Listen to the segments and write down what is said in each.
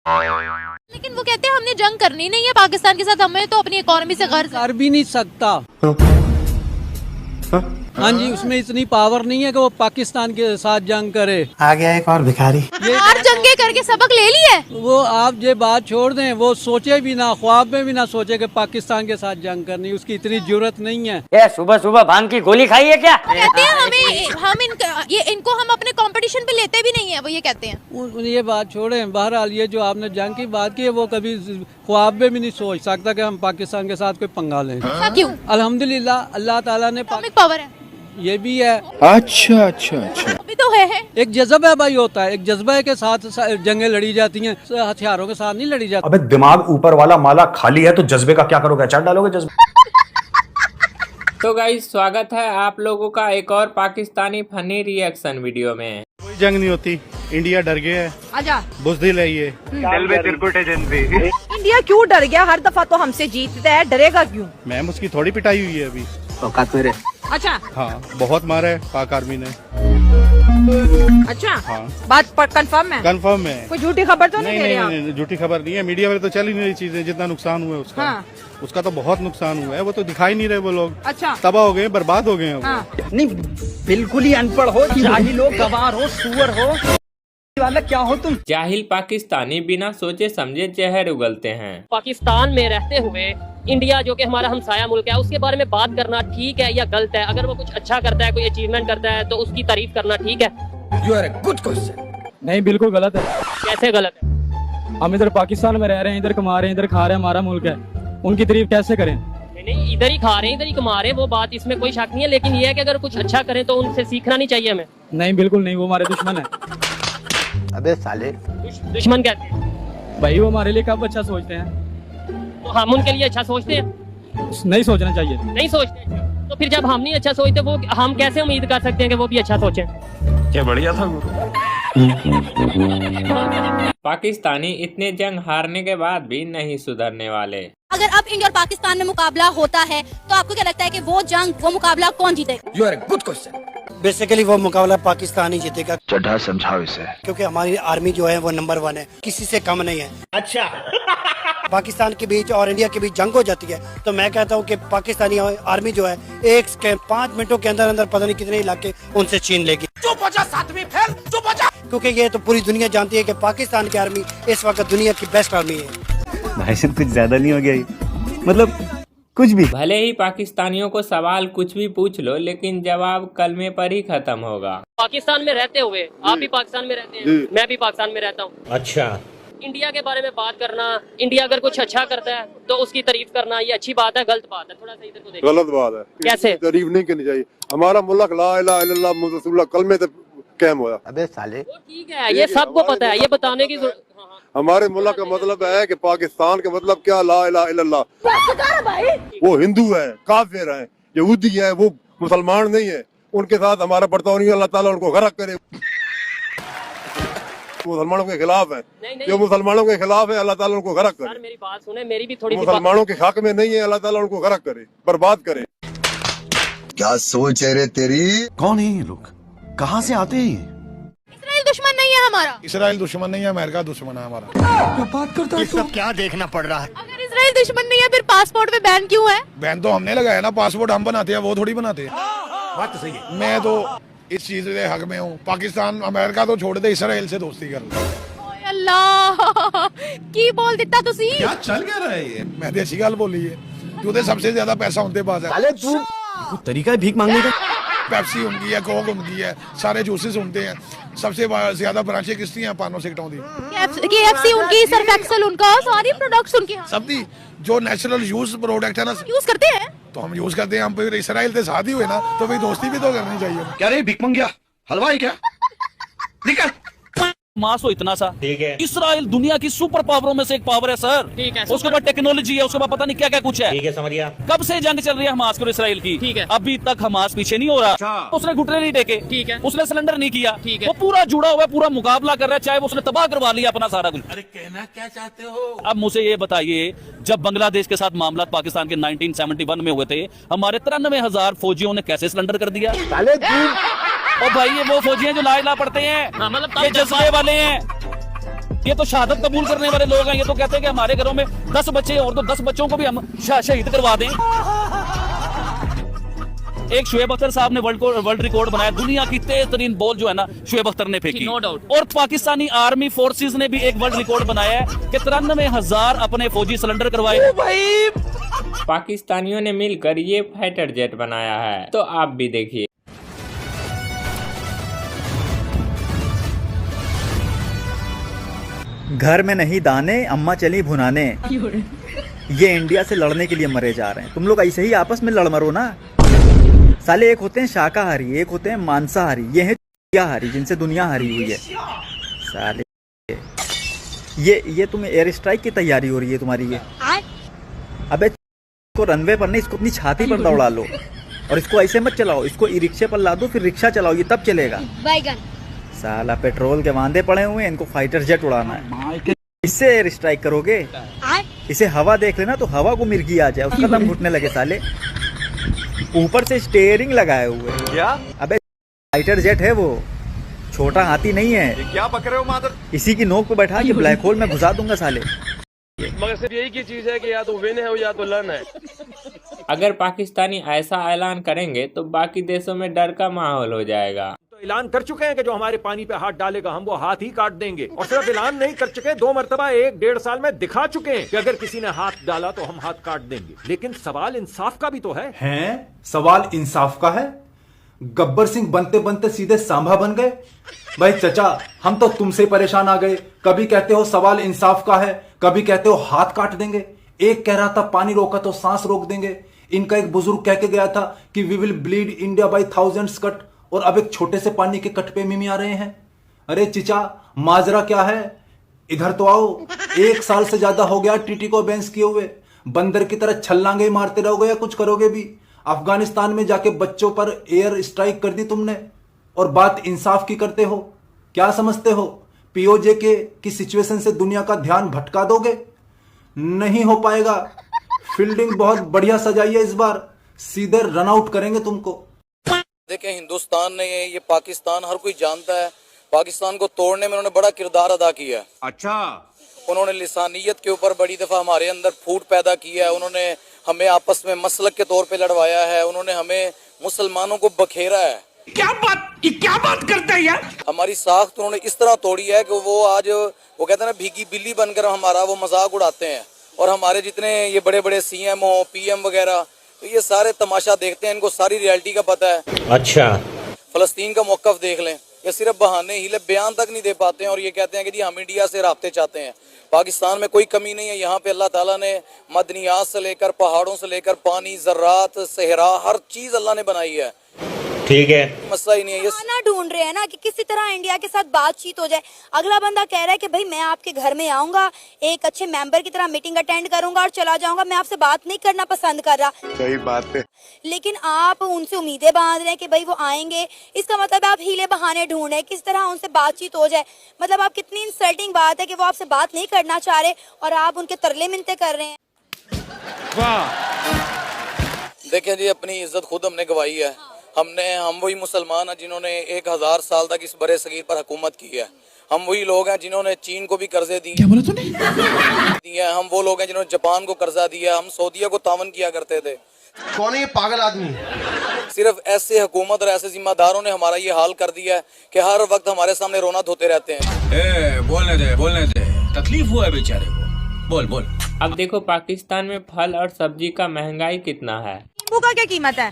लेकिन वो कहते हैं हमने जंग करनी नहीं है पाकिस्तान के साथ, हमें तो अपनी इकोनॉमी से गर्ज है। कर भी नहीं सकता। हाँ जी, उसमें इतनी पावर नहीं है कि वो पाकिस्तान के साथ जंग करे। आ गया एक और भिखारी। चार जंगे करके सबक ले लिए। वो आप ये बात छोड़ दें, वो सोचे भी ना, ख्वाब में भी ना सोचे कि पाकिस्तान के साथ जंग करनी, उसकी इतनी जरूरत नहीं है। ये सुबह सुबह भांग की गोली खाई है क्या? कहते हैं इनको हम अपने कंपटीशन पे लेते भी नहीं है, वो ये कहते हैं। ये बात छोड़ें, बहरहाल ये जो आपने जंग की बात की है, वो कभी ख्वाब में भी नहीं सोच सकता कि हम पाकिस्तान के साथ कोई पंगा लें। क्यों? अल्हम्दुलिल्लाह अल्लाह ताला ने पावर है, ये भी है। अच्छा अच्छा अच्छा, अभी तो है। एक जज्बा भाई होता है, एक जज्बा के साथ जंगें लड़ी जाती हैं, हथियारों के साथ नहीं लड़ी जाती। अबे दिमाग ऊपर वाला माला खाली है तो जज्बे का क्या करोगे? अचार डालोगे जज्बे? तो गाइस स्वागत है आप लोगों का एक और पाकिस्तानी फनी रिएक्शन वीडियो में। कोई जंग नहीं होती, इंडिया डर गया है। आजा। बुज़दिल है ये। इंडिया क्यों डर गया? हर दफा तो हमसे जीतता है, डरेगा क्यों? मैम उसकी थोड़ी पिटाई हुई है अभी। औकात मेरे। अच्छा हाँ, बहुत मारा है पाक आर्मी ने। अच्छा हाँ, बात पर कंफर्म है? कंफर्म है। कोई झूठी खबर तो नहीं दे रहे आप? नहीं, झूठी खबर नहीं है। मीडिया में तो चल ही नहीं रही चीजें। जितना नुकसान हुआ है उसका, हाँ। उसका तो बहुत नुकसान हुआ है। वो तो दिखाई नहीं रहे वो लोग। अच्छा, तबाह हो गए, बर्बाद हो गए हैं। हाँ। नहीं, बिल्कुल ही अनपढ़ हो, जाहिल हो, गवार हो, सुअर हो, वाला क्या हो तुम? जाहिल पाकिस्तानी बिना सोचे समझे जहर उगलते हैं। पाकिस्तान में रहते हुए इंडिया जो कि हमारा हमसाया मुल्क है उसके बारे में बात करना ठीक है या गलत है? अगर वो कुछ अच्छा करता है, कोई अचीवमेंट करता है तो उसकी तारीफ करना ठीक है? You are a good question. नहीं, बिल्कुल गलत है। कैसे गलत है? हम इधर पाकिस्तान में रह रहे हैं, इधर कमा रहे हैं, इधर खा रहे हैं, हमारा मुल्क है, उनकी तारीफ कैसे करें? नहीं, इधर ही खा रहे हैं, इधर ही कमा रहे हैं, वो बात इसमें कोई शक नहीं है, लेकिन ये है कि अगर कुछ अच्छा करें तो उनसे सीखना नहीं चाहिए हमें? नहीं, बिल्कुल नहीं, वो हमारे दुश्मन है। अबे साले, दुश्मन कहते हैं भाई, वो हमारे लिए कब अच्छा सोचते हैं? तो हम उनके लिए अच्छा सोचते हैं? नहीं सोचना चाहिए। नहीं सोचते अच्छा। तो फिर जब हम नहीं अच्छा सोचते, वो हम कैसे उम्मीद कर सकते हैं कि वो भी अच्छा सोचें? क्या बढ़िया था। पाकिस्तानी इतने जंग हारने के बाद भी नहीं सुधरने वाले। अगर अब इंडिया और पाकिस्तान में मुकाबला होता है तो आपको क्या लगता है कि वो जंग, वो मुकाबला कौन जीतेगा? You are a good question. Basically वो मुकाबला पाकिस्तान ही जीतेगा। चढ़ा समझाओ इसे। क्योंकि हमारी आर्मी जो है वो नंबर 1 है, किसी से कम नहीं है। अच्छा। पाकिस्तान के बीच और इंडिया के बीच जंग हो जाती है तो मैं कहता हूँ कि पाकिस्तानी आर्मी जो है 5 मिनटों के अंदर अंदर पता नहीं कितने इलाके उनसे छीन लेगी। चुप हो जा, सातवीं फेल, चुप हो जा। क्योंकि ये तो पूरी दुनिया जानती है कि पाकिस्तान की आर्मी इस वक्त दुनिया की बेस्ट आर्मी है। भाई साहब कुछ ज्यादा नहीं हो गया? मतलब कुछ भी। भले ही पाकिस्तानियों को सवाल कुछ भी पूछ लो, लेकिन जवाब कलमे पर ही खत्म होगा। पाकिस्तान में रहते हुए, आप भी पाकिस्तान में रहते हैं, मैं भी पाकिस्तान में रहता हूँ। अच्छा, इंडिया के बारे में बात करना, इंडिया अगर कुछ अच्छा करता है तो उसकी तारीफ करना, ये अच्छी बात है गलत बात है? थोड़ा सा इधर को देखो। गलत बात है। कैसे? तारीफ नहीं करनी चाहिए। हमारा मुल्क ला इलाहा इल्लल्लाह मुहम्मद रसूलुल्लाह कलमे तक कायम हुआ। अबे साले, वो ठीक है, ये सबको पता है, ये बताने की जरूरत। हमारे मुल्क का मतलब है कि पाकिस्तान का मतलब क्या? ला इलाहा इल्लल्लाह। वो हिंदू है, काफिर है, यहूदी है, वो मुसलमान नहीं है। उनके साथ हमारा बर्ताव नहीं, अल्लाह ताला उनको गरक करे। मुसलमानों के खिलाफ है, जो मुसलमानों के खिलाफ है अल्लाह ताला उनको गरक करे। सर मेरी बात सुने, मेरी भी थोड़ी मुसलमानों के हक में नहीं है, अल्लाह ताला उनको गरक करे, बर्बाद करे। क्या सोच है रे तेरी? कौन है ये लोग? कहाँ से आते हैं? इसराइल दुश्मन नहीं है हमारा। इसराइल दुश्मन नहीं है, अमेरिका दुश्मन है हमारा। क्या बात करता है तू? क्या देखना पड़ रहा है? अगर इसराइल दुश्मन नहीं है फिर पासपोर्ट पे बैन क्यों है? बैन तो हमने लगाया ना, पासपोर्ट हम बनाते हैं, वो थोड़ी बनाते हैं। बात तो सही है। मैं तो इस चीज के हक में हूँ। पाकिस्तान अमेरिका तो छोड़ दे, इसराइल से दोस्ती कर ले। ओए अल्लाह की बोल दिता तुसी? क्या चल क्या रहा है ये? मैं तो अच्छी गल बोली है। तू सबसे ज्यादा पैसा उनके पास है। साले तू तरीका है भीख मांगने का। पेप्सी उनकी है, कोक उनकी है, सारे जूसेस उनके हैं। सबसे ज्यादा ब्रांचें किसकी हैं? पानो सेक्टों दी। KFC उनकी, सर्फ एक्सेल उनका, सारी प्रोडक्ट्स उनके। सब दी जो नेचुरल यूज प्रोडक्ट है ना, यूज करते हैं तो हम यूज करते हैं। हम फिर इसराइल से शादी हुए ना तो भाई दोस्ती भी तो करनी चाहिए। क्या रे भिख मंगिया? हलवाई क्या? निकल। मास हो इतना सा। ठीक है। इसराइल दुनिया की सुपर पावरों में से एक पावर है सर। ठीक है। उसके बाद टेक्नोलॉजी है, उसके बाद पता नहीं क्या क्या कुछ है। ठीक है, समझ गया। कब से जंग चल रही है हमास और इसराइल की? ठीक है। अभी तक हमास पीछे नहीं हो रहा। उसने घुटने नहीं टेके। ठीक है। उसने सिलेंडर नहीं किया। ठीक है। वो पूरा जुड़ा हुआ है, पूरा मुकाबला कर रहा है, चाहे वो उसने तबाह करवा लिया अपना सारा कुछ। अरे कहना क्या चाहते हो? अब मुझे ये बताइए, जब बांग्लादेश के साथ मामला पाकिस्तान के 1971 में हुए थे, हमारे 93,000 फौजियों ने कैसे सिलेंडर कर दिया? और भाई ये वो फौजी हैं जो ला इला पढ़ते हैं, मतलब ये जज्बे वाले हैं, ये तो शहादत कबूल करने वाले लोग हैं। ये तो कहते हैं कि हमारे घरों में 10 बच्चे और तो 10 बच्चों को भी हम शहीद करवा दें। एक शुएब अख्तर साहब ने वर्ल्ड रिकॉर्ड बनाया, दुनिया की तेज तरीन बॉल जो है ना शुएब अख्तर ने फेंकी। No doubt. और पाकिस्तानी आर्मी फोर्सेस ने भी एक वर्ल्ड रिकॉर्ड बनाया है कि 93,000 अपने फौजी सिलेंडर करवाए। पाकिस्तानियों ने मिलकर ये फाइटर जेट बनाया है, तो आप भी देखिए। घर में नहीं दाने, अम्मा चली भुनाने। ये इंडिया से लड़ने के लिए मरे जा रहे हैं। तुम लोग ऐसे ही आपस में लड़ मरो ना साले। एक होते हैं शाकाहारी, एक होते हैं मांसाहारी, ये है हारी जिनसे दुनिया हारी हुई है साले। ये तुम्हें एयर स्ट्राइक की तैयारी हो रही है तुम्हारी ये। अबे इसको रनवे पर नहीं, इसको अपनी छाती पर दौड़ा लो और इसको ऐसे मत चलाओ, इसको ई रिक्शे पर ला दो, फिर रिक्शा चलाओ, ये तब चलेगा। साला पेट्रोल के वांदे पड़े हुए हैं, इनको फाइटर जेट उड़ाना है। इससे एयर स्ट्राइक करोगे? इसे हवा देख लेना तो हवा को मिर्गी आ जाए, उसका दम घुटने लगे साले। ऊपर से स्टीयरिंग लगाए हुए क्या? अबे फाइटर जेट है वो, छोटा हाथी नहीं है। क्या पक रहे हो मादर? इसी की नोक पे बैठा के ब्लैक होल में घुसा दूंगा साले। मगर सिर्फ यही की चीज है कि या तो विन है या तो लर्न है। अगर पाकिस्तानी ऐसा ऐलान करेंगे तो बाकी देशों में डर का माहौल हो जाएगा। तो ऐलान कर चुके हैं कि जो हमारे पानी पे हाथ डालेगा हम वो हाथ ही काट देंगे। और सिर्फ ऐलान नहीं कर चुके, 2 मरतबा 1-1.5 साल में दिखा चुके हैं कि अगर किसी ने हाथ डाला तो हम हाथ काट देंगे। लेकिन सवाल इंसाफ का भी तो है। हैं? सवाल इंसाफ का है? गब्बर सिंह बनते बनते सीधे सांभा बन गए। भाई चचा, हम तो तुमसे परेशान आ गए। कभी कहते हो सवाल इंसाफ का है, कभी कहते हो हाथ काट देंगे। एक कह रहा था पानी रोका तो सांस रोक देंगे। इनका एक बुजुर्ग कह के गया था कि we will bleed India by thousands cut, और अब एक छोटे से पानी के कट पे मिमी आ रहे हैं। अरे चिचा, माजरा क्या है? इधर तो आओ। 1 साल से ज्यादा हो गया टीटी को बेंच किए हुए। बंदर की तरह छल्लांगे मारते रहोगे या कुछ करोगे भी? अफगानिस्तान में जाके बच्चों पर एयर स्ट्राइक कर दी तुमने और बात इंसाफ की करते हो। क्या समझते हो पीओजे के की सिचुएशन से दुनिया का ध्यान भटका दोगे? नहीं हो पाएगा। फील्डिंग बहुत बढ़िया सजाई है इस बार, सीधे रन आउट करेंगे तुमको। देखें, हिंदुस्तान ने ये पाकिस्तान हर कोई जानता है, पाकिस्तान को तोड़ने में उन्होंने बड़ा किरदार अदा किया है। अच्छा, उन्होंने लिसानियत के ऊपर बड़ी दफा हमारे अंदर फूट पैदा किया है। उन्होंने हमें आपस में मसलक के तौर पे लड़वाया है। उन्होंने हमें मुसलमानों को बखेरा है। क्या बात करते हैं यार? हमारी साख्त उन्होंने इस तरह तोड़ी है कि वो आज वो कहते हैं ना, भीगी बिल्ली बनकर हमारा वो मजाक उड़ाते हैं। और हमारे जितने ये बड़े बड़े सीएम हो, पीएम वगैरह, तो ये सारे तमाशा देखते हैं, इनको सारी रियलिटी का पता है। अच्छा, फलस्तीन का मौकफ देख लें, ये सिर्फ बहाने हीले बयान तक नहीं दे पाते हैं और ये कहते हैं कि जी हम इंडिया से राब्ते चाहते हैं। पाकिस्तान में कोई कमी नहीं है। यहाँ पे अल्लाह ताला ने मदनियात से लेकर पहाड़ों से लेकर पानी, ज़रात, सहरा, हर चीज अल्लाह ने बनाई है। ठीक है, मसला ही नहीं है। ये खाना ढूंढ रहे हैं ना कि किसी तरह इंडिया के साथ बातचीत हो जाए। अगला बंदा कह रहा है कि भाई मैं आपके घर में आऊंगा, एक अच्छे मेंबर की तरह मीटिंग अटेंड करूंगा और चला जाऊंगा, मैं आपसे बात नहीं करना पसंद कर रहा। सही बात है। लेकिन आप उनसे उम्मीदें बांध रहे हैं कि भाई वो आएंगे। इसका मतलब आप हीले बहाने ढूंढ रहे हैं किस तरह उनसे बातचीत हो जाए। मतलब आप कितनी इंसल्टिंग बात है कि वो आपसे बात नहीं करना चाह रहे और आप उनके तरले मिन्नतें कर रहे हैं। देखें जी, अपनी इज्जत खुद हमने गवाई है। हम वही मुसलमान हैं जिन्होंने 1000 साल तक इस बड़े सगीर पर हुकूमत की है। हम वही लोग हैं जिन्होंने चीन को भी कर्जे दिए। क्या बोला तूने? हम वो लोग हैं जिन्होंने जापान को कर्जा दिया। हम सऊदीया को तावन किया करते थे। कौन है ये पागल आदमी? सिर्फ ऐसे हुकूमत और ऐसे जिम्मेदारों ने हमारा ये हाल कर दिया है कि हर वक्त हमारे सामने रोना धोते रहते हैं। बोलने दे, तकलीफ हुआ है बेचारे को। बोल। अब देखो पाकिस्तान में फल और सब्जी का महंगाई कितना है। नींबू का क्या कीमत है?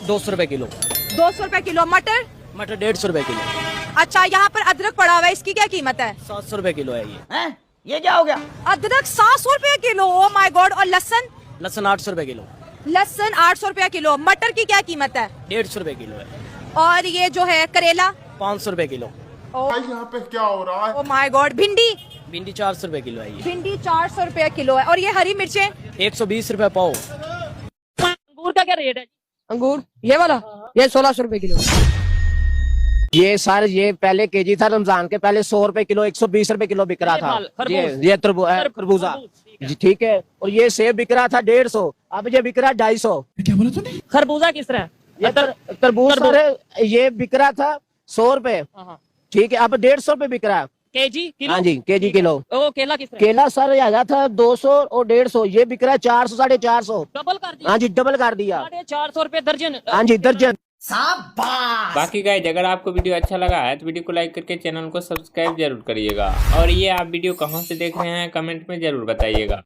200 रुपए किलो। 200 रुपए किलो। मटर? मटर 150 रुपए किलो। अच्छा, यहाँ पर अदरक पड़ा हुआ है, इसकी क्या कीमत है? 700 रुपए किलो है ये। ये क्या हो गया? अदरक 700 रुपए किलो। Oh my God. और लहसुन? लहसुन 800 रुपए किलो। लहसुन 800 रुपया किलो। मटर की क्या कीमत है? 150 रुपए किलो है। और ये जो है करेला? 500 रुपए किलो। यहाँ पे क्या हो रहा है? Oh my God. भिंडी 400 रुपए किलो है ये। भिंडी 400 रुपया किलो है। और ये हरी मिर्चें? 120 रुपए पाव। अंगूर का क्या रेट है? अंगूर ये वाला ये 1600 रुपए किलो। ये सर ये पहले केजी था रमजान के पहले 100 रुपए किलो 120 रुपए किलो बिक रहा था। ये खरबूजा जी, ठीक है। और ये सेब बिक रहा था 150, अब ये बिक रहा 250। क्या बोला तूने? खरबूजा किस तरह? ये तरबूज ये बिक रहा था 100 रुपए, ठीक है, अब 150 रुपए बिक रहा है। KG kilo? हाँ जी, केजी किलो। ओ केला किस तरह? केला सर आया था 200 और 150, ये बिक रहा है 400 450। डबल कर दिया? हाँ जी, डबल कर दिया। 450 रुपए दर्जन? हाँ जी, दर्जन। बाकी गाइस अगर आपको वीडियो अच्छा लगा है तो वीडियो को लाइक करके चैनल को सब्सक्राइब जरूर करिएगा। और ये आप वीडियो कहाँ से देख रहे हैं कमेंट में जरूर बताइएगा।